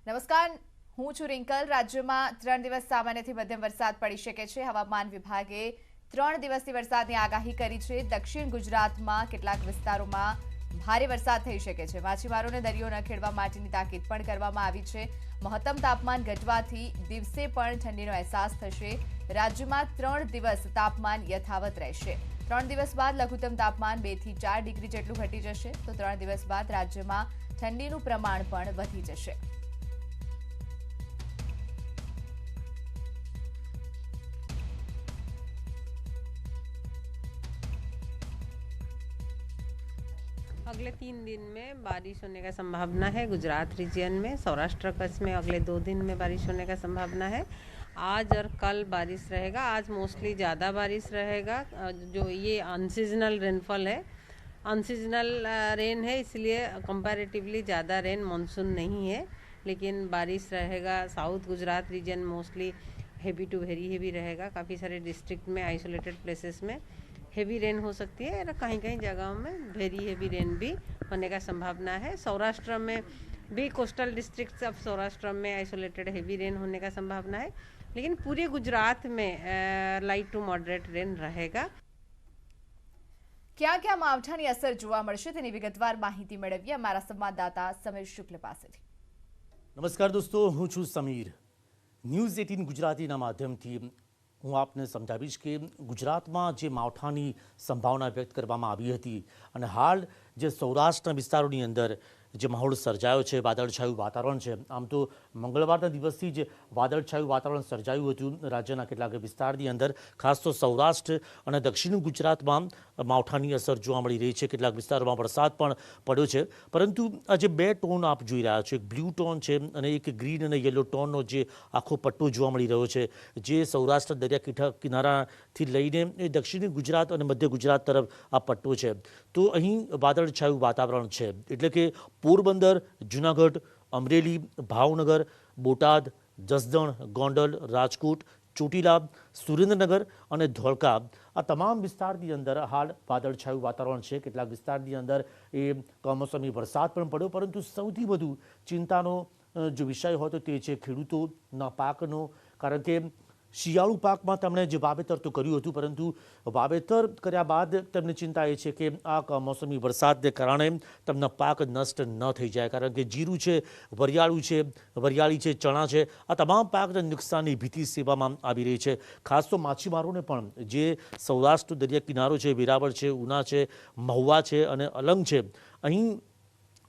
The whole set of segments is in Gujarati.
નમસ્કાર, હું છું રિંકલ. રાજ્યમાં 3 દિવસ સામાન્યથી મધ્યમ વરસાદ પડી શકે છે. હવામાન વિભાગે 3 દિવસની વરસાદની આગાહી કરી છે. દક્ષિણ ગુજરાતમાં કેટલાક વિસ્તારોમાં ભારે વરસાદ થઈ શકે છે. માછીમારોને દરિયો ન ખેડવા માટેની તાકીદ પણ કરવામાં આવી છે. મહત્તમ તાપમાન ઘટવાથી દિવસે પણ ઠંડીનો અહેસાસ થશે. રાજ્યમાં 3 દિવસ તાપમાન યથાવત રહેશે. 3 દિવસ બાદ લઘુત્તમ તાપમાન 2 થી 4 ડિગ્રી જેટલું ઘટી જશે. તો 3 દિવસ બાદ રાજ્યમાં ઠંડીનું પ્રમાણ પણ વધી જશે. अगले 3 दिन में बारिश होने का संभावना है। गुजरात रीजन में, सौराष्ट्र कच्छ में अगले 2 दिन में बारिश होने का संभावना है। आज और कल बारिश रहेगा। आज मोस्टली ज़्यादा बारिश रहेगा। जो ये अनसीजनल रेनफॉल है, अनसीजनल रेन है, इसलिए कंपैरेटिवली ज़्यादा रेन मानसून नहीं है, लेकिन बारिश रहेगा। South Gujarat region mostly heavy to very heavy रहेगा। काफ़ी सारे डिस्ट्रिक्ट में, आइसोलेटेड प्लेसेस में हेवी रेन हो सकती है और कहीं कहीं जगहों में वेरी हेवी रेन भी होने का संभावना है। सौराष्ट्र में भी, कोस्टल डिस्ट्रिक्ट्स ऑफ सौराष्ट्र में आइसोलेटेड हेवी रेन होने का संभावना है, लेकिन पूरे गुजरात में लाइट टू मॉडरेट रेन रहेगा। ક્યાં ક્યાં માવઠાની અસર જોવા મળશે તેની વિગતવાર માહિતી મેળવીએ અમારા સંવાદદાતા સમીર શુક્લ પાસેથી. નમસ્કાર દોસ્તો, હું છું સમીર. ન્યૂઝ 18 ગુજરાતીના માધ્યમથી હું આપને સમજાવીશ કે ગુજરાતમાં જે માવઠાની સંભાવના વ્યક્ત કરવામાં આવી હતી અને હાલ જે સૌરાષ્ટ્રના વિસ્તારોની અંદર જે માહોલ સર્જાયો છે, વાદળછાયું વાતાવરણ છે. આમ તો મંગળવારના દિવસથી જ વાદળછાયું વાતાવરણ સર્જાયું હતું રાજ્યના કેટલાક વિસ્તારની અંદર. ખાસ તો સૌરાષ્ટ્ર અને દક્ષિણ ગુજરાતમાં માવઠાની અસર જોવા મળી રહી છે. કેટલાક વિસ્તારોમાં વરસાદ પણ પડ્યો છે. પરંતુ આ જે બે ટોન આપ જોઈ રહ્યા છો, એક બ્લુ ટોન છે અને એક ગ્રીન અને યલો ટોનનો જે આખો પટ્ટો જોવા મળી રહ્યો છે, જે સૌરાષ્ટ્ર દરિયા કિનારાથી લઈને એ દક્ષિણ ગુજરાત અને મધ્ય ગુજરાત તરફ આ પટ્ટો છે. તો અહીં વાદળછાયું વાતાવરણ છે. એટલે કે પોરબંદર, જૂનાગઢ, અમરેલી, ભાવનગર, બોટાદ, જસદણ, ગોંડલ, રાજકોટ, ચોટીલા, સુરેન્દ્રનગર અને ધોળકા, આ તમામ વિસ્તારની અંદર હાલ વાદળછાયું વાતાવરણ છે. કેટલાક વિસ્તારની અંદર એ કમોસમી વરસાદ પણ પડ્યો. પરંતુ સૌથી વધુ ચિંતાનો જો વિષય હોય તો તે છે ખેડૂતોના પાકનો. કારણ કે શિયાળુ પાકમાં તેમણે જે વાવેતર તો કર્યું હતું, પરંતુ વાવેતર કર્યા બાદ તેમને ચિંતા એ છે કે આ કમોસમી વરસાદને કારણે તેમના પાક નષ્ટ ન થઈ જાય. કારણ કે જીરું છે, વરિયાળી છે, ચણા છે, આ તમામ પાકને નુકસાનની ભીતિ સેવામાં આવી રહી છે. ખાસ તો માછીમારોને પણ, જે સૌરાષ્ટ્ર દરિયા કિનારો છે, વેરાવળ છે, ઉના છે, મહુવા છે અને અલંગ છે, અહીં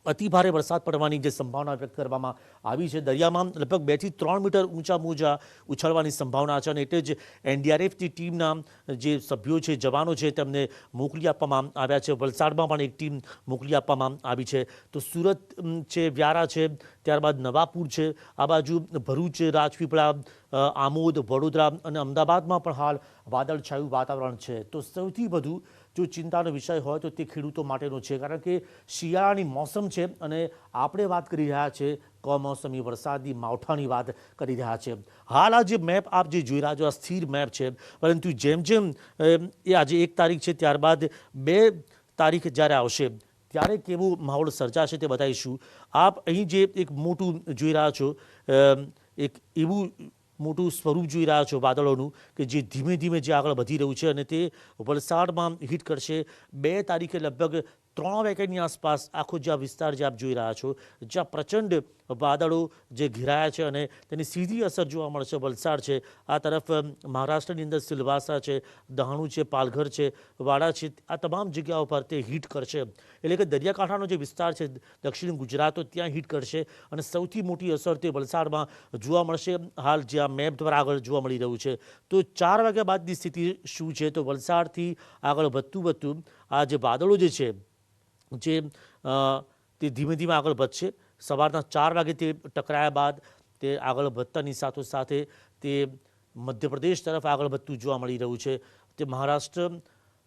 અતિ ભારે વરસાદ પડવાની જે સંભાવના વ્યક્ત કરવામાં આવી છે. દરિયામાં લગભગ 2 થી 3 મીટર ઊંચા મોજા ઉછળવાની સંભાવના છે અને એટલે જ એનડીઆરએફની ટીમના જે સભ્યો છે, જવાનો છે, તેમને મોકલી આપવામાં આવ્યા છે. વલસાડમાં પણ એક ટીમ મોકલી આપવામાં આવી છે. તો સુરત છે, વ્યારા છે, ત્યારબાદ નવાપુર છે, આ બાજુ ભરૂચ, રાજપીપળા, આમોદ, વડોદરા અને અમદાવાદમાં પણ હાલ વાદળછાયું વાતાવરણ છે. તો સૌથી વધુ જો ચિંતાનો વિષય હોય તો તે ખેડૂતો માટેનો છે. કારણ કે શિયાળાની મોસમ છે અને આપણે વાત કરી રહ્યા છે કમોસમી વરસાદની, માવઠાની વાત કરી રહ્યા છે. હાલ આ જે મેપ આપ જે જોઈ રહ્યા છો, આ સ્થિર મેપ છે. પરંતુ જેમ જેમ એ આજે 1 તારીખ છે, ત્યારબાદ 2 તારીખ જ્યારે આવશે ત્યારે કેવો માહોલ સર્જાશે તે બતાવીશું. આપ અહીં જે એક મોટું જોઈ રહ્યા છો, એક એવું મોટું સ્વરૂપ જોઈ રહ્યા છો વાદળોનું કે જે ધીમે ધીમે જે આગળ વધી રહ્યું છે અને તે વલસાડમાં હિટ કરશે. 2 તારીખે લગભગ 3 વાગ્યાની આસપાસ આખો જે આ વિસ્તાર જે આપ જોઈ રહ્યા છો, જ્યાં પ્રચંડ વાદળો જે ઘેરાયા છે અને તેની સીધી અસર જોવા મળશે વલસાડ છે, આ તરફ મહારાષ્ટ્રની અંદર સિલવાસા છે, દહાણુ છે, પાલઘર છે, વાડા છે, આ તમામ જગ્યાઓ પર તે હિટ કરશે. એટલે કે દરિયાકાંઠાનો જે વિસ્તાર છે દક્ષિણ ગુજરાત, ત્યાં હિટ કરશે અને સૌથી મોટી અસર તે વલસાડમાં જોવા મળશે. હાલ જે આ મેપ દ્વારા આગળ જોવા મળી રહ્યું છે. તો 4 વાગ્યા બાદની સ્થિતિ શું છે? તો વલસાડથી આગળ વધતું આ જે વાદળો જે છે, તે ધીમે ધીમે આગળ વધશે. સવારના 4 વાગે તે ટકરાયા બાદ તે આગળ વધતાની સાથોસાથે તે મધ્યપ્રદેશ તરફ આગળ વધતું જોવા મળી રહ્યું છે. તે મહારાષ્ટ્ર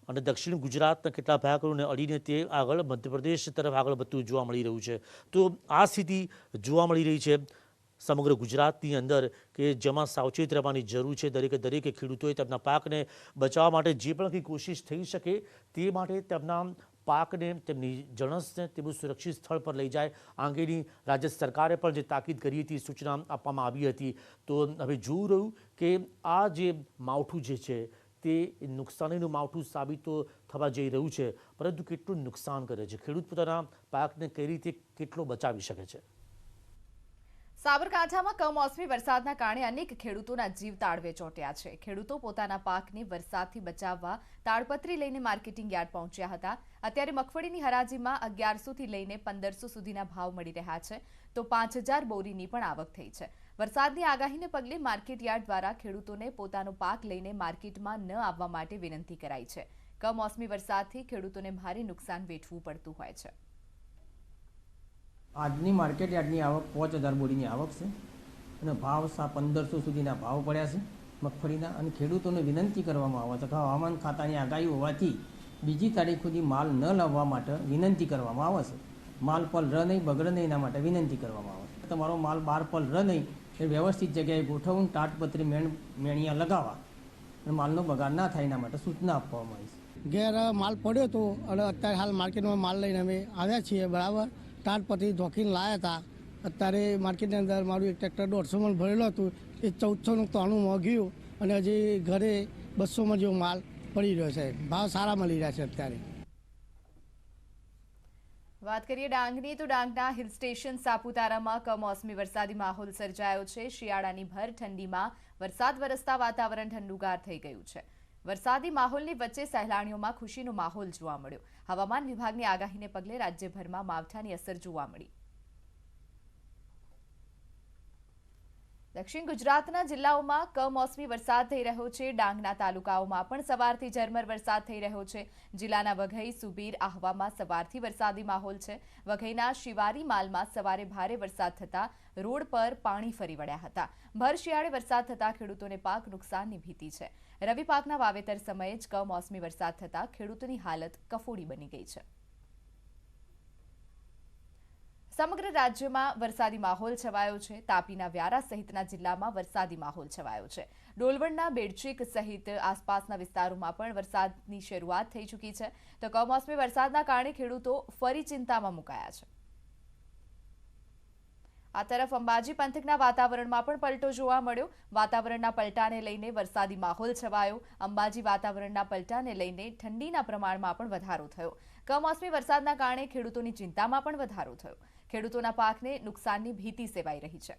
અને દક્ષિણ ગુજરાતના કેટલા ભાગોને અડીને તે આગળ મધ્યપ્રદેશ તરફ આગળ વધતું જોવા મળી રહ્યું છે. તો આ સ્થિતિ જોવા મળી રહી છે સમગ્ર ગુજરાતની અંદર કે જેમાં સાવચેત રહેવાની જરૂર છે. દરેકે ખેડૂતોએ તેમના પાકને બચાવવા માટે જે પણ કંઈ કોશિશ થઈ શકે તે માટે તેમના પાકને તેમની જણસને તેવું સુરક્ષિત સ્થળ પર લઈ જાય આ અંગેની રાજ્ય સરકારે પણ જે તાકીદ કરી હતી, સૂચના આપવામાં આવી હતી. તો હવે જોવું રહ્યું કે આ જે માવઠું જે છે તે નુકસાનીનું માવઠું સાબિત તો થવા જઈ રહ્યું છે, પરંતુ કેટલું નુકસાન કરે છે, ખેડૂત પોતાના પાકને કઈ રીતે કેટલો બચાવી શકે છે. સાબરકાંઠામાં કમોસમી વરસાદના કારણે અનેક ખેડૂતોના જીવ તાળવે ચોંટ્યા છે. ખેડૂતો પોતાના પાકને વરસાદથી બચાવવા તાડપત્રી લઈને માર્કેટિંગ યાર્ડ પહોંચ્યા હતા. અત્યારે મગફળીની હરાજીમાં 1100 થી લઈને 1500 સુધીના ભાવ મળી રહ્યા છે, તો 5000 બોરીની પણ આવક થઈ છે. વરસાદની આગાહીને પગલે માર્કેટ યાર્ડ દ્વારા ખેડૂતોને પોતાનો પાક લઈને માર્કેટમાં ન આવવા માટે વિનંતી કરાઈ છે. કમોસમી વરસાદથી ખેડૂતોને ભારે નુકસાન વેઠવું પડતું હોય છે. આજની માર્કેટ યાર્ડની આવક 5000 બોરીની આવક છે અને ભાવ 1500 સુધીના ભાવ પડ્યા છે મગફળીના. અને ખેડૂતોને વિનંતી કરવામાં આવે છે કે હવામાન ખાતાની આગાહી હોવાથી 2જી તારીખ સુધી માલ ન લાવવા માટે વિનંતી કરવામાં આવે છે. માલ પલળે નહીં, બગડે નહીં, એના માટે વિનંતી કરવામાં આવે છે. તમારો માલ બહાર પલળે નહીં એ વ્યવસ્થિત જગ્યાએ ગોઠવણ, તાટપત્રી મેણિયા લગાવવા અને માલનો બગાડ ના થાય એના માટે સૂચના આપવામાં આવી છે. ઘેર માલ પડ્યો હતો અને અત્યારે હાલ માર્કેટમાં માલ લઈને અમે આવ્યા છીએ. બરાબર તાટપત્રી ધોકીને લાવ્યા હતા. અત્યારે માર્કેટની અંદર મારું એક ટ્રેક્ટર 150 મણ ભરેલું હતું, એ 1493 ગયું અને હજી ઘરે 200 મણ જેવો માલ પડી રહ્યો છે. ભાવ સારા મળી રહ્યા છે અત્યારે. વાત કરીએ ડાંગની, તો ડાંગના હિલ સ્ટેશન સાપુતારામાં કમોસમી વરસાદી માહોલ સર્જાયો છે. શિયાળાની ભર ઠંડીમાં વરસાદ વરસતા વાતાવરણ ઠંડુગાર થઈ ગયું છે. વરસાદી માહોલની વચ્ચે સહેલાણીઓમાં ખુશીનો માહોલ જોવા મળ્યો. હવામાન વિભાગની આગાહીને પગલે રાજ્યભરમાં માવઠાની અસર જોવા મળી. દક્ષિણ ગુજરાતના જિલ્લાઓમાં કમોસમી વરસાદ થઈ રહ્યો છે. ડાંગના તાલુકાઓમાં પણ સવારથી ઝરમર વરસાદ થઈ રહ્યો છે. જિલ્લાના વઘઈ, સુબીર, આહવામાં સવારથી વરસાદી માહોલ છે. વઘઈના શિવારી માલમાં સવારે ભારે વરસાદ થતા રોડ પર પાણી ફરી વળ્યા હતા. ભર શિયાળે વરસાદ થતા ખેડૂતોને પાક નુકસાનની ભીતિ છે. રવિ પાકના વાવેતર સમયે જ કમોસમી વરસાદ થતા ખેડૂતોની હાલત કફોડી બની ગઈ છે. સમગ્ર રાજ્યમાં વરસાદી માહોલ છવાયો છે. તાપીના વ્યારા સહિતના જિલ્લામાં વરસાદી માહોલ છવાયો છે. ડોલવણના બેડચીક સહિત આસપાસના વિસ્તારોમાં પણ વરસાદની શરૂઆત થઈ ચૂકી છે. તો કમોસમી વરસાદના કારણે ખેડૂતો ફરી ચિંતામાં મુકાયા છે. આ તરફ અંબાજી પંથકના વાતાવરણમાં પણ પલટો જોવા મળ્યો. વાતાવરણના પલટાને લઈને વરસાદી માહોલ છવાયો. અંબાજી વાતાવરણના પલટાને લઈને ઠંડીના પ્રમાણમાં પણ વધારો થયો. કમોસમી વરસાદના કારણે ખેડૂતોની ચિંતામાં પણ વધારો થયો. ખેડૂતોના પાકને નુકસાનની ભીતિ સેવાઈ રહી છે.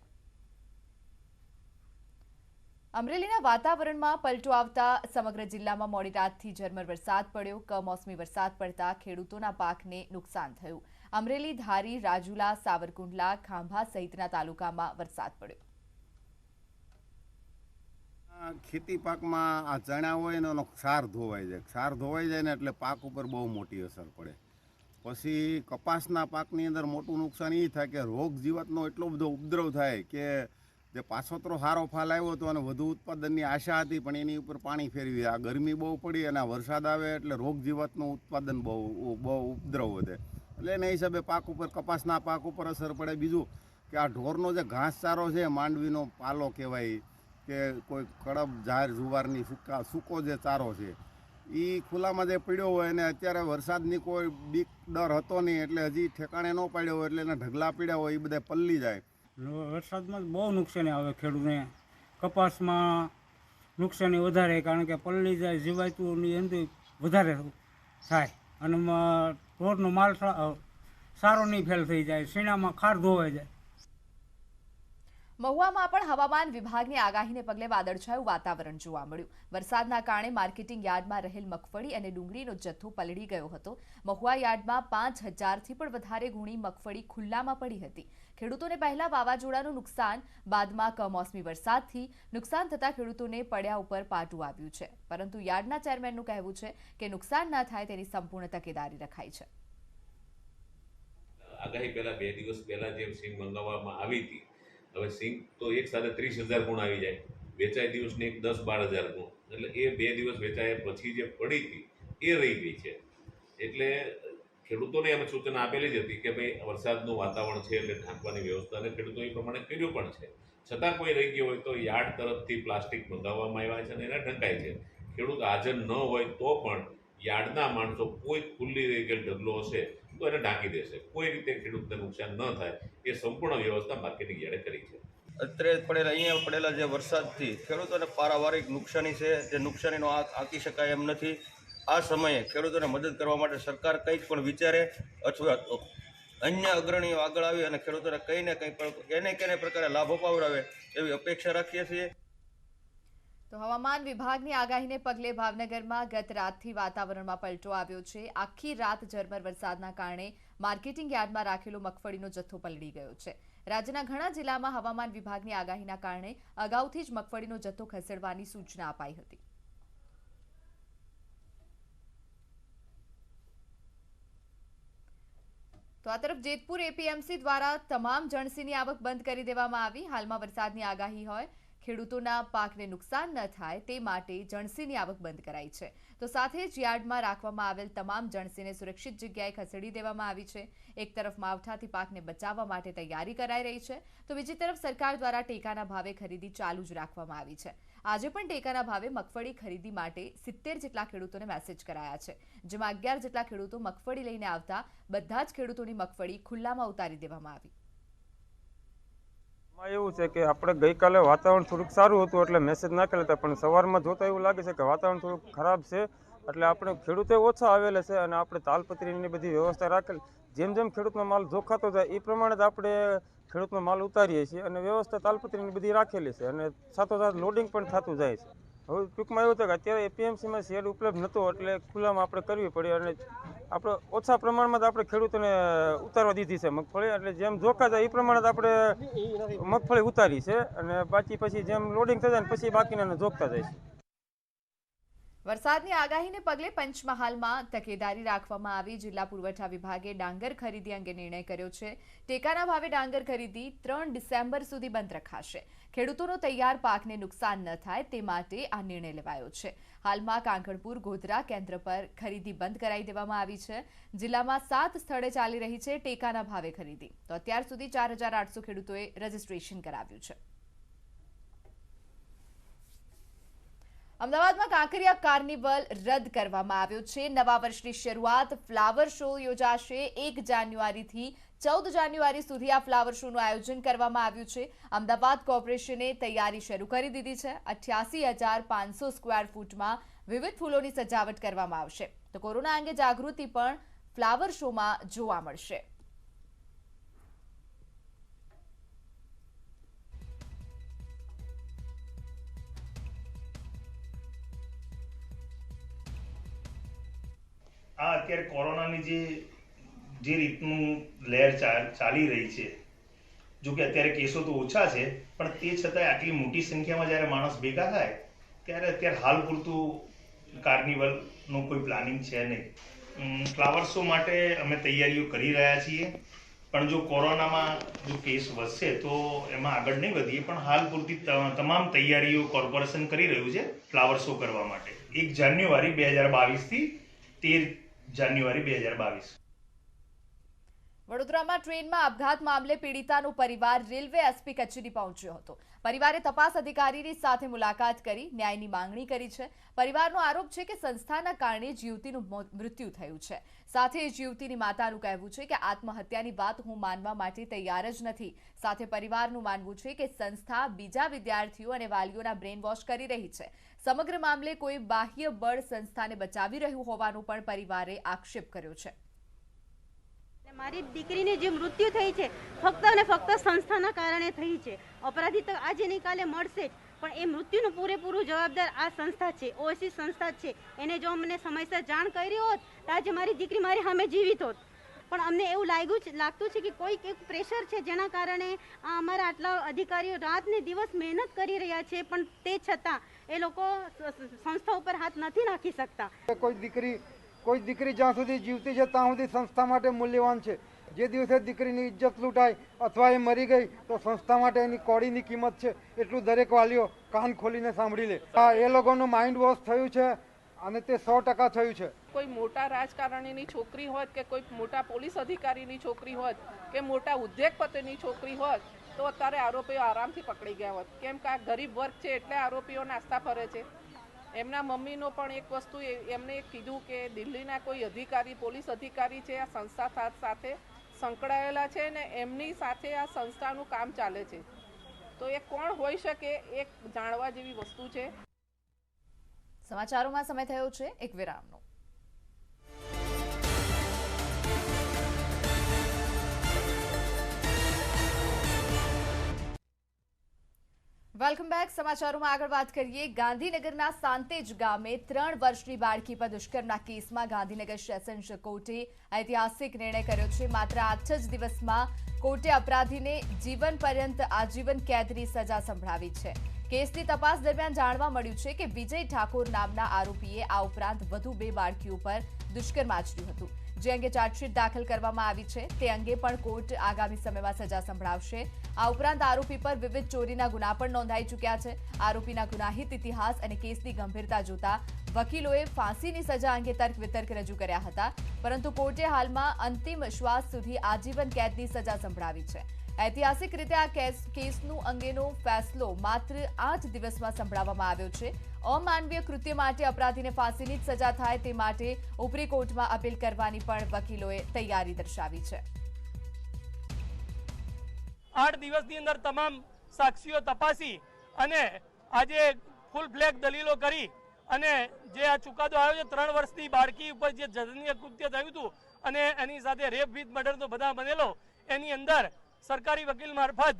અમરેલીના વાતાવરણમાં પલટો આવતા સમગ્ર જિલ્લામાં મોડી રાતથી ઝરમર વરસાદ પડ્યો. કમોસમી વરસાદ પડતા ખેડૂતોના પાકને નુકસાન થયું. અમરેલી, ધારી, રાજુલા, સાવરકુંડલા, ખાંભા સહિતના તાલુકામાં વરસાદ પડ્યો. ખેતી પાકમાં આ ચણા હોય ને એનો ક્ષાર ધોવાઈ જાય. ક્ષાર ધોવાઈ જાય ને એટલે પાક ઉપર બહુ મોટી અસર પડે. પછી કપાસના પાકની અંદર મોટું નુકસાન એ થાય કે રોગ જીવાતનો એટલો બધો ઉપદ્રવ થાય કે જે પાછોતરો સારો ફાલ આવ્યો હતો અને વધુ ઉત્પાદનની આશા હતી પણ એની ઉપર પાણી ફેરવી. આ ગરમી બહુ પડી અને આ વરસાદ આવે એટલે રોગ જીવાતનું ઉત્પાદન બહુ ઉપદ્રવ વધે. એટલે એના હિસાબે પાક ઉપર, કપાસના પાક ઉપર અસર પડે. બીજું કે આ ઢોરનો જે ઘાસચારો છે, માંડવીનો પાલો કહેવાય કે કોઈ કડબ જાહેર જુવારની સૂકો જે ચારો છે એ ખુલ્લામાં જે પડ્યો હોય અને અત્યારે વરસાદની કોઈ બીક ડર હતો નહીં એટલે હજી ઠેકાણે ન પાડ્યો હોય એટલે એના ઢગલા પડ્યા હોય એ બધા પલ્લી જાય. વરસાદમાં બહુ નુકસાની આવે ખેડૂતને. કપાસમાં નુકસાની વધારે, કારણ કે પલ્લી જાય, જીવાતુની અંદર વધારે થાય અને ઢોરનો માલ સારો નહીં ફેલ થઈ જાય. શીણામાં ખાર ધોવાઈ જાય. મહુવામાં પણ હવામાન વિભાગની આગાહીને પગલે વાદળછાયું વાતાવરણ જોવા મળ્યું. વરસાદના કારણે માર્કેટિંગ યાર્ડમાં રહેલ મગફળી અને ડુંગળીનો જથ્થો પલળી ગયો હતો. મહુવા યાર્ડમાં 5000થી પણ વધારે ગુણી મગફળી ખુલ્લામાં પડી હતી. ખેડૂતોને પહેલા વાવાઝોડાનું નુકસાન, બાદમાં કમોસમી વરસાદથી નુકસાન થતા ખેડૂતોને પડ્યા ઉપર પાટું આવ્યું છે. પરંતુ યાર્ડના ચેરમેનનું કહેવું છે કે નુકસાન ન થાય તેની સંપૂર્ણ તકેદારી રખાઈ છે. આગાહી પહેલા 2 દિવસ પહેલા જે સિંગ મંગાવવામાં આવી હતી, હવે સિંગ તો એક સાથે 30,000 ગુણ આવી જાય, વેચાય દિવસને 10-12,000 ગુણ, એટલે એ 2 દિવસ વેચાયા પછી જે પડી હતી એ રહી ગઈ છે. એટલે ખેડૂતોને અમે સૂચના આપેલી જ હતી કે ભાઈ વરસાદનું વાતાવરણ છે એટલે ઢાંકવાની વ્યવસ્થા અને ખેડૂતો એ પ્રમાણે કર્યું પણ છે. છતાં કોઈ રહી ગયો હોય તો યાર્ડ તરફથી પ્લાસ્ટિક મંગાવવામાં આવ્યા છે અને એને ઢંકાય છે. ખેડૂત હાજર ન હોય તો પણ યાર્ડના માણસો કોઈ ખુલ્લી રહી ગયેલ ઢગલો હશે તો એને ઢાંકી દેશે. કોઈ રીતે ખેડૂતને નુકસાન ન થાય એ સંપૂર્ણ વ્યવસ્થા માર્કેટિંગ યાર્ડે કરી છે. અત્યારે અહીંયા પડેલા જે વરસાદથી ખેડૂતોને પારાવારિક નુકસાની છે, જે નુકસાનીનો આંકી શકાય એમ નથી. આ સમયે ખેડૂતોને મદદ કરવા માટે સરકાર કંઈક પણ વિચારે અથવા તો અન્ય અગ્રણીઓ આગળ આવી અને ખેડૂતોને કંઈ ને કંઈ કેને પ્રકારે લાભ અપાવડાવે એવી અપેક્ષા રાખીએ છીએ. તો હવામાન વિભાગની આગાહીને પગલે ભાવનગરમાં ગત રાતથી વાતાવરણમાં પલટો આવ્યો છે. આખી રાત ઝરમર વરસાદના કારણે માર્કેટિંગ યાર્ડમાં રાખેલો મગફળીનો જથ્થો પલળી ગયો છે. રાજ્યના ઘણા જિલ્લામાં હવામાન વિભાગની આગાહીના કારણે અગાઉથી જ મગફળીનો જથ્થો ખસેડવાની સૂચના અપાઈ હતી. તો આ તરફ જેતપુર એપીએમસી દ્વારા તમામ જણસીની આવક બંધ કરી દેવામાં આવી. હાલમાં વરસાદની આગાહી હોય, ખેડૂતોના પાકને નુકસાન ન થાય તે માટે જણસીની આવક બંધ કરાઈ છે. તો સાથે જ યાર્ડમાં રાખવામાં આવેલ તમામ જણસીને સુરક્ષિત જગ્યાએ ખસેડી દેવામાં આવી છે. એક તરફ માવઠાથી પાકને બચાવવા માટે તૈયારી કરાઈ રહી છે, તો બીજી તરફ સરકાર દ્વારા ટેકાના ભાવે ખરીદી ચાલુ જ રાખવામાં આવી છે. આજે પણ ટેકાના ભાવે મગફળી ખરીદી માટે 70 જેટલા ખેડૂતોને મેસેજ કરાયા છે, જેમાં 11 જેટલા ખેડૂતો મગફળી લઈને આવતા બધા જ ખેડૂતોની મગફળી ખુલ્લામાં ઉતારી દેવામાં આવી. એવું છે કે આપણે ગઈકાલે વાતાવરણ થોડુંક સારું હતું એટલે મેસેજ નાખેલા હતા, પણ સવારમાં જોતા એવું લાગે છે કે વાતાવરણ થોડુંક ખરાબ છે, એટલે આપણે ખેડૂતો ઓછા આવેલા છે અને આપણે તાલપત્રીની બધી વ્યવસ્થા રાખેલી. જેમ જેમ ખેડૂતનો માલ જોખાતો જાય એ પ્રમાણે જ આપણે ખેડૂતનો માલ ઉતારીએ છીએ અને વ્યવસ્થા તાલપત્રીની બધી રાખેલી છે અને સાથોસાથ લોડિંગ પણ થતું જાય છે. હવે ટૂંકમાં એવું છે કે અત્યારે એપીએમસીમાં શેડ ઉપલબ્ધ નહોતો એટલે ખુલ્લામાં આપણે કરવી પડી અને આપણે ઓછા પ્રમાણમાં જ આપણે ખેડૂતોને ઉતારવા દીધી છે મગફળી, એટલે જેમ જોખા જાય એ પ્રમાણે જ આપણે મગફળી ઉતારી છે અને બાકી પછી જેમ લોડિંગ થઈ જાય ને પછી બાકીના જોખતા જાય છે. વરસાદની આગાહીને પગલે પંચમહાલમાં તકેદારી રાખવામાં આવી. જિલ્લા પુરવઠા વિભાગે ડાંગર ખરીદી અંગે નિર્ણય કર્યો છે. ટેકાના ભાવે ડાંગર ખરીદી 3 ડિસેમ્બર સુધી બંધ રખાશે. ખેડૂતોનો તૈયાર પાકને નુકસાન ન થાય તે માટે આ નિર્ણય લેવાયો છે. હાલમાં કાંકણપુર ગોધરા કેન્દ્ર પર ખરીદી બંધ કરાવી દેવામાં આવી છે. જિલ્લામાં 7 સ્થળે ચાલી રહી છે ટેકાના ભાવે ખરીદી. તો અત્યાર સુધી 4800 ખેડૂતોએ રજીસ્ટ્રેશન કરાવ્યું છે. અમદાવાદમાં કાંકરિયા કાર્નિવલ રદ કરવામાં આવ્યો છે. નવા વર્ષની શરૂઆત ફ્લાવર શો યોજાશે. 1 જાન્યુઆરીથી 14 જાન્યુઆરી સુધી આ ફ્લાવર શોનું આયોજન કરવામાં આવ્યું છે. અમદાવાદ કોર્પોરેશને તૈયારી શરૂ કરી દીધી છે. 88,500 સ્ક્વેર ફૂટમાં વિવિધ ફૂલોની સજાવટ કરવામાં આવશે. તો કોરોના અંગે જાગૃતિ પણ ફ્લાવર શોમાં જોવા મળશે. આ અત્યારે કોરોનાની જે રીતનું લહેર ચાલી રહી છે, જો કે અત્યારે કેસો તો ઓછા છે પણ તે છતાંય આટલી મોટી સંખ્યામાં જ્યારે માણસ ભેગા થાય ત્યારે અત્યારે હાલ પૂરતું કાર્નિવલનું કોઈ પ્લાનિંગ છે નહીં. ફ્લાવર શો માટે અમે તૈયારીઓ કરી રહ્યા છીએ, પણ જો કોરોનામાં જો કેસ વધશે તો એમાં આગળ નહીં વધીએ, પણ હાલ પૂરતી તમામ તૈયારીઓ કોર્પોરેશન કરી રહ્યું છે ફ્લાવર શો કરવા માટે 1 જાન્યુઆરી 2022 થી 13 જાન્યુઆરી 2022. વડોદરામાં ટ્રેનમાં આપઘાત મામલે પીડિતાનો પરિવાર રેલવે એસપી કચેરી પહોંચ્યો હતો. પરિવારે તપાસ અધિકારીની સાથે મુલાકાત કરી ન્યાયની માંગણી કરી છે. પરિવારનો આરોપ છે કે સંસ્થાના કારણે જ યુવતીનું મૃત્યુ થયું છે. સાથે જ યુવતીની માતાનું કહેવું છે કે આત્મહત્યાની વાત હું માનવા માટે તૈયાર જ નથી. સાથે પરિવારનું માનવું છે કે સંસ્થા બીજા વિદ્યાર્થીઓ અને વાલીઓના બ્રેન વોશ કરી રહી છે. સમગ્ર મામલે કોઈ બાહ્ય બળ સંસ્થાને બચાવી રહ્યું હોવાનો પણ પરિવારે આક્ષેપ કર્યો છે. મારી દીકરીની જે મૃત્યુ થઈ છે ફક્ત અને ફક્ત સંસ્થાના કારણે થઈ છે. અપરાધી તો આજે નિકાલે મળશે જ, પણ એ મૃત્યુનું પૂરેપૂરું જવાબદાર આ સંસ્થા છે, ઓએસી સંસ્થા છે. એને જો અમને સમયસર જાણ કરી હોત તો આજે મારી દીકરી મારી સામે જીવિત હોત. પણ અમને એવું લાગતું છે કે કોઈક એક પ્રેશર છે જેના કારણે અમારા આટલા અધિકારીઓ રાત ને દિવસ મહેનત કરી રહ્યા છે, પણ તે છતાં એ લોકો સંસ્થા ઉપર હાથ નથી નાખી શકતા. કોઈ દીકરી જ્યાં સુધી જીવતી છે ત્યાં સુધી સંસ્થા માટે મૂલ્યવાન છે. જે દિવસે દીકરીની ઇજ્જત લૂંટાય અથવા એ મરી ગઈ તો સંસ્થા માટે એની કોડીની કિંમત છે, એટલું દરેક વાલીઓ કાન ખોલીને સાંભળી લે. એ લોકોનું માઇન્ડ વોશ થયું છે અને તે 100% થયું છે. કોઈ મોટા રાજકારણીની છોકરી હોત કે કોઈ મોટા પોલીસ અધિકારીની છોકરી હોત કે મોટા ઉદ્યોગપતિની છોકરી હોત તો અત્યારે આરોપીઓ આરામથી પકડી ગયા હોત. કેમ કે આ ગરીબ વર્ગ છે એટલે આરોપીઓ નાસ્તા ફરે છે. એમના મમ્મીનો પણ એક વસ્તુ એમને કીધું કે દિલ્હીના કોઈ અધિકારી પોલીસ અધિકારી છે આ સંસ્થા સાથે સંકળાયેલા છે ને એમની સાથે આ સંસ્થાનું કામ ચાલે છે, તો એ કોણ હોઈ શકે એ જાણવા જેવી વસ્તુ છે। સમાચારોમાં સમય થયો છે એક વિરામનો। Welcome back. સમાચારોમાં આગળ વાત કરીએ। ગાંધીનગરના સાંતેજ ગામે 3 વર્ષની બાળકી પર દુષ્કર્મના કેસમાં ગાંધીનગર સેશન્સ કોર્ટે ઐતિહાસિક નિર્ણય કર્યો છે। માત્ર 8 જ દિવસમાં કોર્ટે અપરાધીને જીવન પર્યંત આજીવન કેદની સજા સંભળાવી છે। કેસની તપાસ દરમિયાન જાણવા મળ્યું છે કે વિજય ઠાકોર નામના આરોપીએ આ ઉપરાંત વધુ 2 બાળકીઓ પર દુષ્કર્મ આચર્યું હતું, જે અંગે ચાર્જશીટ દાખલ કરવામાં આવી છે। તે અંગે પણ કોર્ટ આગામી સમયમાં સજા સંભળાવશે। આ ઉપરાંત આરોપી પર વિવિધ ચોરીના ગુના પણ નોંધાઈ ચૂક્યા છે। આરોપીના ગુનાહિત ઇતિહાસ અને કેસની ગંભીરતા જોતા વકીલોએ ફાંસીની સજા અંગે તર્ક વિતર્ક રજૂ કર્યા હતા, પરંતુ કોર્ટે હાલમાં અંતિમ શ્વાસ સુધી આજીવન કેદની સજા સંભળાવી છે। ઐતિહાસિક રીતે આ કેસનું અંગેનો ફેસલો માત્ર 8 દિવસમાં સંભળાવવામાં આવ્યો છે। અમાનવીય કૃત્ય માટે અપરાધીને ફાંસીની જ સજા થાય તે માટે ઉપરી કોર્ટમાં અપીલ કરવાની પણ વકીલોએ તૈયારી દર્શાવી છે। 8 દિવસની અંદર તમામ સાક્ષીઓ તપાસી અને આજે ફૂલ ફ્લેગ દલીલો કરી અને જે આ ચુકાદો આવ્યો છે 3 વર્ષની બાળકી ઉપર જે જઘન્ય કૃત્ય થયું હતું અને એની સાથે રેપ વિથ મર્ડરનો બધા બનેલો, એની અંદર સરકારી વકીલ મારફત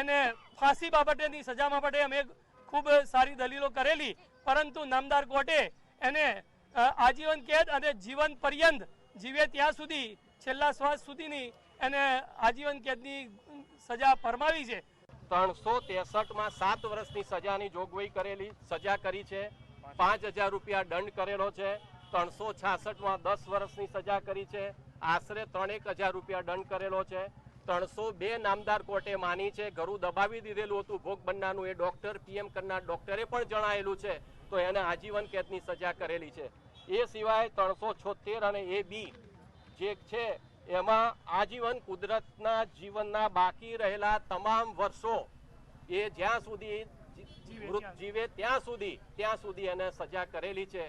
એને ફાંસી બાબતેની સજા બાબતે અમે ખૂબ સારી દલીલો કરેલી, પરંતુ નામદાર કોર્ટે એને આજીવન કેદ અને જીવન પર્યંત જીવે ત્યાં સુધી છેલ્લા શ્વાસ સુધીની એને આજીવન કેદની સજા ફરમાવી છે। 363માં 7 વર્ષની સજાની જોગવાઈ કરેલી સજા કરી છે। 5000 રૂપિયા દંડ કરેલો છે। 366માં 10 વર્ષની સજા કરી છે। આશરે 31000 રૂપિયા દંડ કરેલો છે। 302 નામદાર કોર્ટે માની છે। ઘરું દબાવી દીધેલું હતું ભોગ બનનારનું, એ ડોક્ટર પીએમ કરનાર ડોક્ટરે પણ જણાયેલું છે, તો એને આજીવન કેદની સજા કરેલી છે। એ સિવાય 376 અને એ બી જે છે એમાં આજીવન કુદરતના જીવનના બાકી રહેલા તમામ વર્ષો એ જ્યાં સુધી જીવે ત્યાં સુધી એને સજા કરેલી છે।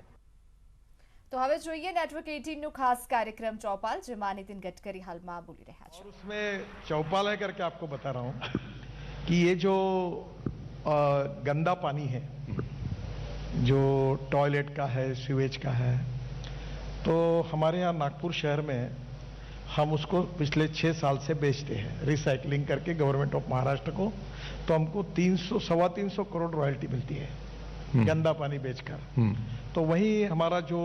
तो હવે જોઈએ નેટવર્ક 18 નું ખાસ કાર્યક્રમ ચૌપાલ, જેમાં નીતિન ગડકરી હાલમાં બોલી રહ્યા છે। उसमें चौपाल है करके आपको बता रहा हूँ कि ये जो गंदा पानी है जो टॉयलेट का है, सीवेज का है, तो हमारे यहाँ नागपुर शहर में हम उसको पिछले 6 साल से बेचते हैं रिसाइकलिंग करके गवर्नमेंट ऑफ महाराष्ट्र को। तो हमको 300-325 करोड़ रॉयल्टी मिलती है गंदा पानी बेचकर। तो वहीं हमारा जो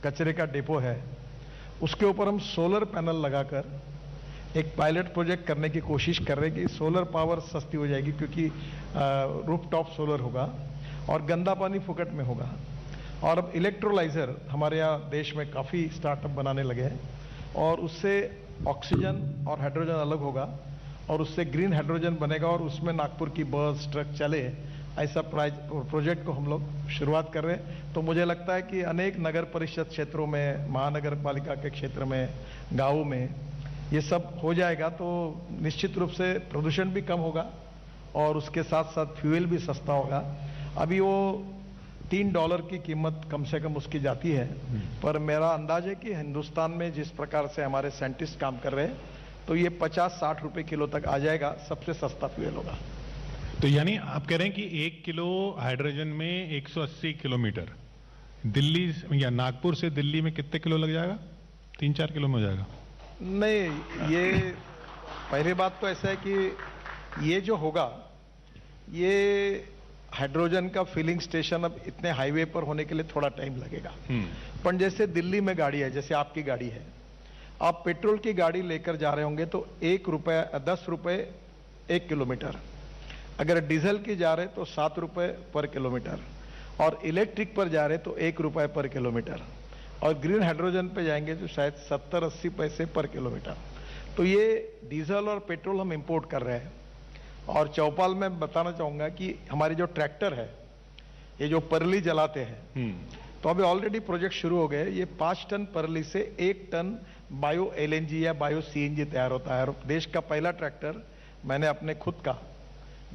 कचरे का डिपो है उसके ऊपर हम सोलर पैनल लगाकर एक पायलट प्रोजेक्ट करने की कोशिश कर रहे हैं कि सोलर पावर सस्ती हो जाएगी, क्योंकि रूफटॉप सोलर होगा और गंदा पानी फुकट में होगा। और अब इलेक्ट्रोलाइजर हमारे यहाँ देश में काफ़ी स्टार्टअप बनाने लगे हैं और उससे ऑक्सीजन और हाइड्रोजन अलग होगा और उससे ग्रीन हाइड्रोजन बनेगा और उसमें नागपुर की बस ट्रक चले, ऐसा प्रोजेक्ट को हम लोग शुरुआत कर रहे हैं। तो मुझे लगता है कि अनेक नगर परिषद क्षेत्रों में, महानगर पालिका के क्षेत्र में, गाँव में ये सब हो जाएगा तो निश्चित रूप से प्रदूषण भी कम होगा और उसके साथ साथ फ्यूल भी सस्ता होगा। अभी वो $3 की कीमत कम से कम उसकी जाती है, पर मेरा अंदाज है कि हिंदुस्तान में जिस प्रकार से हमारे साइंटिस्ट काम कर रहे हैं तो ये 50-60 रुपए किलो तक आ जाएगा, सबसे सस्ता फ्यूल होगा। तो यानी आप कह रहे हैं कि 1 किलो हाइड्रोजन में 180 किलोमीटर, दिल्ली या नागपुर से दिल्ली में कितने किलो लग जाएगा? 3-4 किलो में हो जाएगा? नहीं, ये पहली बात तो ऐसा है कि ये जो होगा ये हाइड्रोजन का फिलिंग स्टेशन अब इतने हाईवे पर होने के लिए थोड़ा टाइम लगेगा। पर जैसे दिल्ली में गाड़ी है, जैसे आपकी गाड़ी है, आप पेट्रोल की गाड़ी लेकर जा रहे होंगे तो 10 रुपए 1 किलोमीटर, अगर डीजल की जा रहे तो 7 रुपए पर किलोमीटर, और इलेक्ट्रिक पर जा रहे तो 1 रुपए पर किलोमीटर, और ग्रीन हाइड्रोजन पे जाएंगे तो शायद 70-80 पैसे पर किलोमीटर। तो ये डीजल और पेट्रोल हम इंपोर्ट कर रहे हैं। और चौपाल में बताना चाहूंगा कि हमारी जो ट्रैक्टर है, ये जो परली जलाते हैं, तो अभी ऑलरेडी प्रोजेक्ट शुरू हो गए। ये 5 टन परली से 1 टन बायो LNG या बायो CNG तैयार होता है। और देश का पहला ट्रैक्टर मैंने अपने खुद का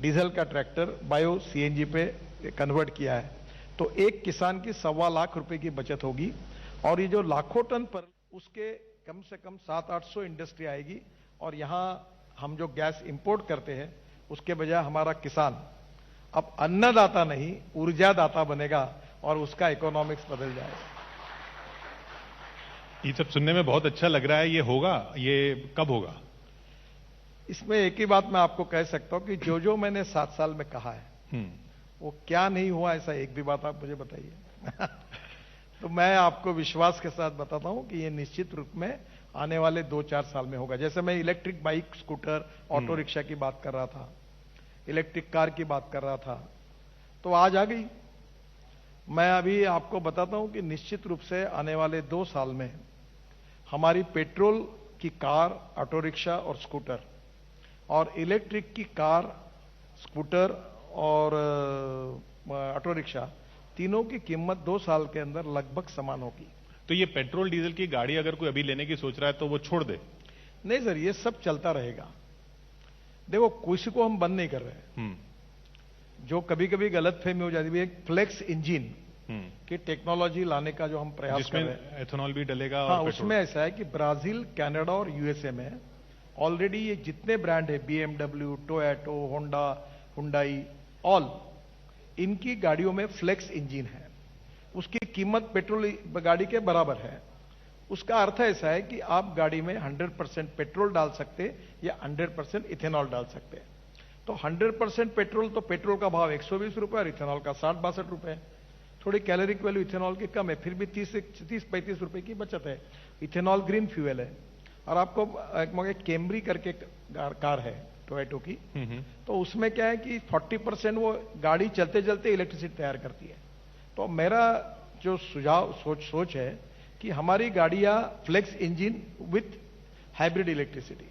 डीजल का ट्रैक्टर बायो CNG पे कन्वर्ट किया है। तो एक किसान की 1.25 लाख रुपए की बचत होगी। और ये जो लाखों टन पर उसके कम से कम 700-800 इंडस्ट्री आएगी। और यहाँ हम जो गैस इंपोर्ट करते हैं उसके बजाय हमारा किसान अब अन्नदाता नहीं ऊर्जादाता बनेगा और उसका इकोनॉमिक्स बदल जाएगा। ये सब सुनने में बहुत अच्छा लग रहा है। ये होगा, ये कब होगा? इसमें एक ही बात मैं आपको कह सकता हूं कि जो जो मैंने 7 साल में कहा है वो क्या नहीं हुआ, ऐसा एक भी बात आप मुझे बताइए। तो मैं आपको विश्वास के साथ बताता हूं कि ये निश्चित रूप में आने वाले 2-4 साल में होगा। जैसे मैं electric bike, scooter, auto rickshaw की बात कर रहा था, इलेक्ट्रिक कार की बात कर रहा था, तो आज आ गई। मैं अभी आपको बताता हूं कि निश्चित रूप से आने वाले 2 साल में हमारी पेट्रोल की कार, ऑटो रिक्शा और स्कूटर और इलेक्ट्रिक की कार, स्कूटर और ऑटो रिक्शा तीनों की कीमत 2 साल के अंदर लगभग समान होगी। तो ये पेट्रोल डीजल की गाड़ी अगर कोई अभी लेने की सोच रहा है तो वो छोड़ दे? नहीं सर, ये सब चलता रहेगा। देखो, किसी को हम बंद नहीं कर रहे। जो कभी कभी गलत फहमी हो जाती है, एक फ्लेक्स इंजन की टेक्नोलॉजी लाने का जो हम प्रयास कर रहे हैं, एथेनॉल भी डलेगा। हाँ, उसमें ऐसा है कि ब्राजील, कनाडा और यूएसए में ऑलरेडी ये जितने ब्रांड है, BMW, Toyota, Honda, Hyundai, all, इनकी गाड़ियों में फ्लेक्स इंजन है। उसकी कीमत पेट्रोल गाड़ी के बराबर है। उसका अर्थ ऐसा है कि आप गाड़ी में 100% पेट्रोल डाल सकते या 100% इथेनॉल डाल सकते। तो 100% पेट्रोल, तो पेट्रोल का भाव 120 रुपए और इथेनॉल का 60-62 रुपए। थोड़ी कैलोरिक वैल्यू इथेनॉल की कम है, फिर भी 30-35 रुपए की बचत है। इथेनॉल ग्रीन फ्यूल है। और आपको एक कैमरी करके कार है टोयोटो की, तो उसमें क्या है कि 40% वो गाड़ी चलते चलते इलेक्ट्रिसिटी तैयार करती है। तो मेरा जो सुझाव सोच है कि हमारी गाड़ियां flex engine with hybrid electricity,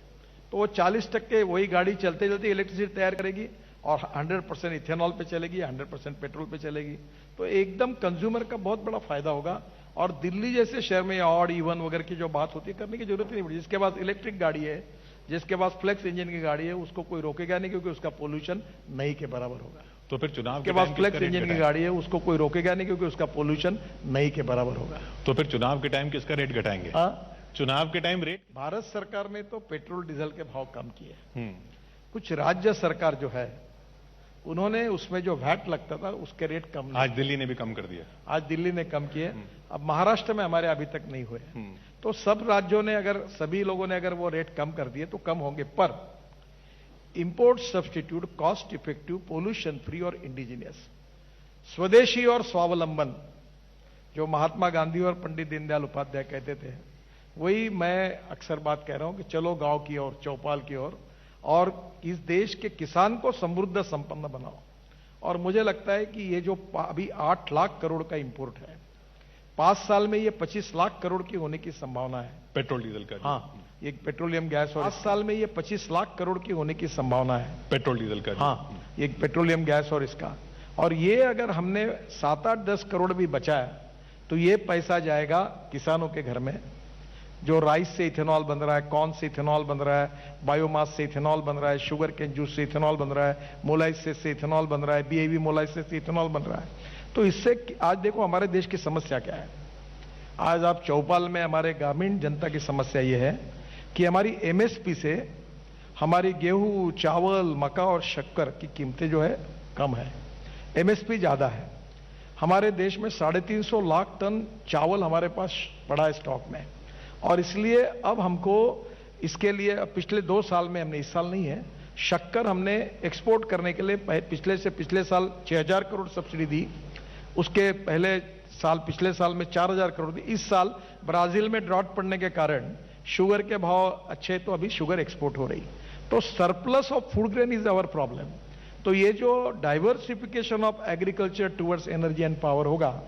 तो वो 40% वही गाड़ी चलते चलते इलेक्ट्रिसिटी तैयार करेगी और 100% इथेनॉल पे चलेगी, 100% पेट्रोल पे चलेगी। तो एकदम कंज्यूमर का बहुत बड़ा फायदा होगा। और दिल्ली जैसे शहर में ऑड इवन वगैरह की जो बात होती है, करने की जरूरत ही नहीं पड़ी। जिसके पास इलेक्ट्रिक गाड़ी है, जिसके पास फ्लेक्स इंजन की गाड़ी है, उसको कोई रोकेगा नहीं, क्योंकि उसका पोल्यूशन नहीं के बराबर होगा। तो फिर चुनाव के पास फ्लेक्स इंजन की गाड़ी है, उसको कोई रोकेगा नहीं, क्योंकि उसका पोल्यूशन नहीं के बराबर होगा। तो फिर चुनाव के टाइम किसका रेट घटाएंगे? चुनाव के टाइम रेट? भारत सरकार ने तो पेट्रोल डीजल के भाव कम किए। कुछ राज्य सरकार जो है उन्होंने उसमें जो वैट लगता था उसके रेट कम। आज दिल्ली ने भी कम कर दिया। आज दिल्ली ने कम किए। अब महाराष्ट्र में हमारे अभी तक नहीं हुए। तो सब राज्यों ने अगर, सभी लोगों ने अगर वो रेट कम कर दिए तो कम होंगे। पर import substitute, cost effective, pollution free और इंडिजिनियस, स्वदेशी और स्वावलंबन, जो महात्मा गांधी और पंडित दीनदयाल उपाध्याय कहते थे, वही मैं अक्सर बात कह रहा हूं कि चलो गांव की ओर, चौपाल की ओर, और इस देश के किसान को समृद्ध संपन्न बनाओ। और मुझे लगता है कि ये जो अभी 8 लाख करोड़ का इंपोर्ट है, 5 साल में ये 25 लाख करोड़ की होने की संभावना है। पेट्रोल डीजल का? हाँ, ये पेट्रोलियम गैस। और 5 साल में ये 25 लाख करोड़ की होने की संभावना है। पेट्रोल डीजल का? हाँ, ये पेट्रोलियम गैस और इसका। और ये अगर हमने 7-8-10 करोड़ भी बचाया तो ये पैसा जाएगा किसानों के घर में। जो राइस से इथेनॉल बन रहा है, कॉर्न से इथेनॉल बन रहा है, बायोमास से इथेनॉल बन रहा है, शुगर केन जूस से इथेनॉल बन रहा है, मोलाइसिस से इथेनॉल बन रहा है, बीएवी मोलाइसिस से इथेनॉल बन रहा है। तो इससे आज देखो हमारे देश की समस्या क्या है। आज आप चौपाल में हमारे ग्रामीण जनता की समस्या ये है कि हमारी एमएसपी से हमारी गेहूं, चावल, मक्का और शक्कर की कीमतें जो है कम है, एमएसपी ज्यादा है। हमारे देश में 350 लाख टन चावल हमारे पास पड़ा है स्टॉक में। और इसलिए अब हमको इसके लिए पिछले 2 साल में, हमने इस साल नहीं है, शक्कर हमने एक्सपोर्ट करने के लिए पिछले साल 6000 करोड़ सब्सिडी दी। उसके पहले साल, पिछले साल में 4000 करोड़ दी। इस साल ब्राजील में ड्रॉट पड़ने के कारण शुगर के भाव अच्छे, तो अभी शुगर एक्सपोर्ट हो रही। तो surplus of food grain is our problem. तो ये जो diversification of agriculture towards energy and power होगा,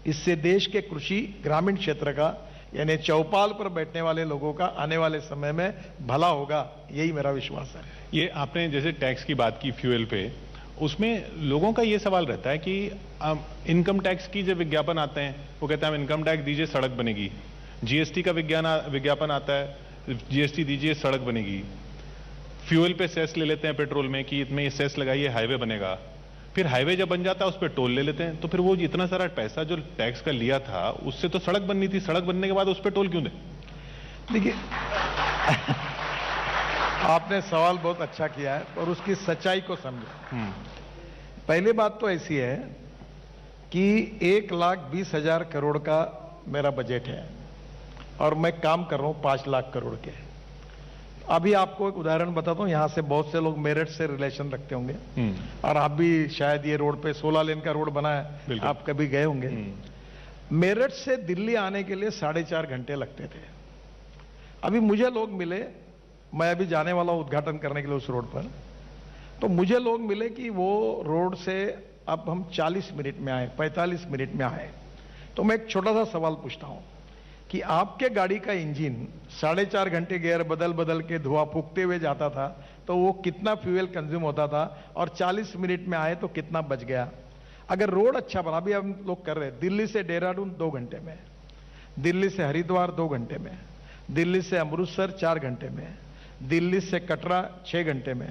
इससे देश के कृषि ग्रामीण क्षेत्र का, यानी चौपाल पर बैठने वाले लोगों का आने वाले समय में भला होगा, यही मेरा विश्वास है। ये आपने जैसे टैक्स की बात की फ्यूल पे, उसमें लोगों का ये सवाल रहता है कि इनकम टैक्स की जब विज्ञापन आते हैं, वो कहते हैं हम इनकम टैक्स दीजिए सड़क बनेगी। जीएसटी का विज्ञापन आता है, जीएसटी दीजिए सड़क बनेगी। फ्यूल पे सेस ले लेते हैं पेट्रोल में कि इतने सेस लगाइए हाईवे बनेगा। फिर हाईवे जब बन जाता है उस पर टोल ले लेते हैं, तो फिर वो इतना सारा पैसा जो टैक्स का लिया था उससे तो सड़क बननी थी, सड़क बनने के बाद उस पर टोल क्यों दें? देखिए आपने सवाल बहुत अच्छा किया है और उसकी सच्चाई को समझो। पहली बात तो ऐसी है कि 1,20,000 करोड़ का मेरा बजट है और मैं काम कर रहा हूं 5 लाख करोड़ के। अभी आपको एक उदाहरण बताता हूं, यहां से बहुत से लोग मेरठ से रिलेशन रखते होंगे और आप भी शायद ये रोड पे 16 लेन का रोड बना है, आप कभी गए होंगे। मेरठ से दिल्ली आने के लिए 4.5 घंटे लगते थे। अभी मुझे लोग मिले, मैं अभी जाने वाला हूं उद्घाटन करने के लिए उस रोड पर, तो मुझे लोग मिले कि वो रोड से अब हम 40 मिनट में आए, 45 मिनट में आए। तो मैं एक छोटा सा सवाल पूछता हूं कि आपके गाड़ी का इंजन 4.5 घंटे गियर बदल बदल के धुआं फूकते हुए जाता था तो वो कितना फ्यूल कंज्यूम होता था, और 40 मिनट में आए तो कितना बच गया। अगर रोड अच्छा बना, अभी हम लोग कर रहे हैं, दिल्ली से देहरादून 2 घंटे में, दिल्ली से हरिद्वार 2 घंटे में, दिल्ली से अमृतसर 4 घंटे में, दिल्ली से कटरा 6 घंटे में,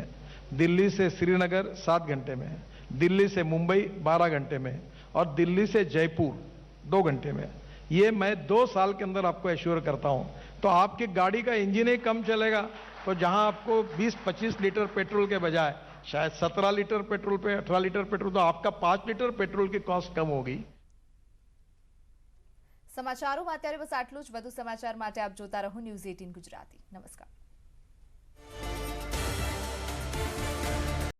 दिल्ली से श्रीनगर 7 घंटे में, दिल्ली से मुंबई 12 घंटे में, और दिल्ली से जयपुर 2 घंटे में। ये मैं 2 साल के अंदर आपको एश्योर करता हूं। तो आपकी गाड़ी का इंजन ही कम चलेगा, तो जहां आपको 20-25 लीटर पेट्रोल के बजाय शायद 17 लीटर पेट्रोल पे 18 लीटर पेट्रोल, तो आपका 5 लीटर पेट्रोल की कॉस्ट कम होगी। સમાચારોમાં અત્યારે બસ આટલું જ। વધુ સમાચાર માટે આપ જોતા રહો ન્યૂઝ 18 ગુજરાતી। નમસ્કાર।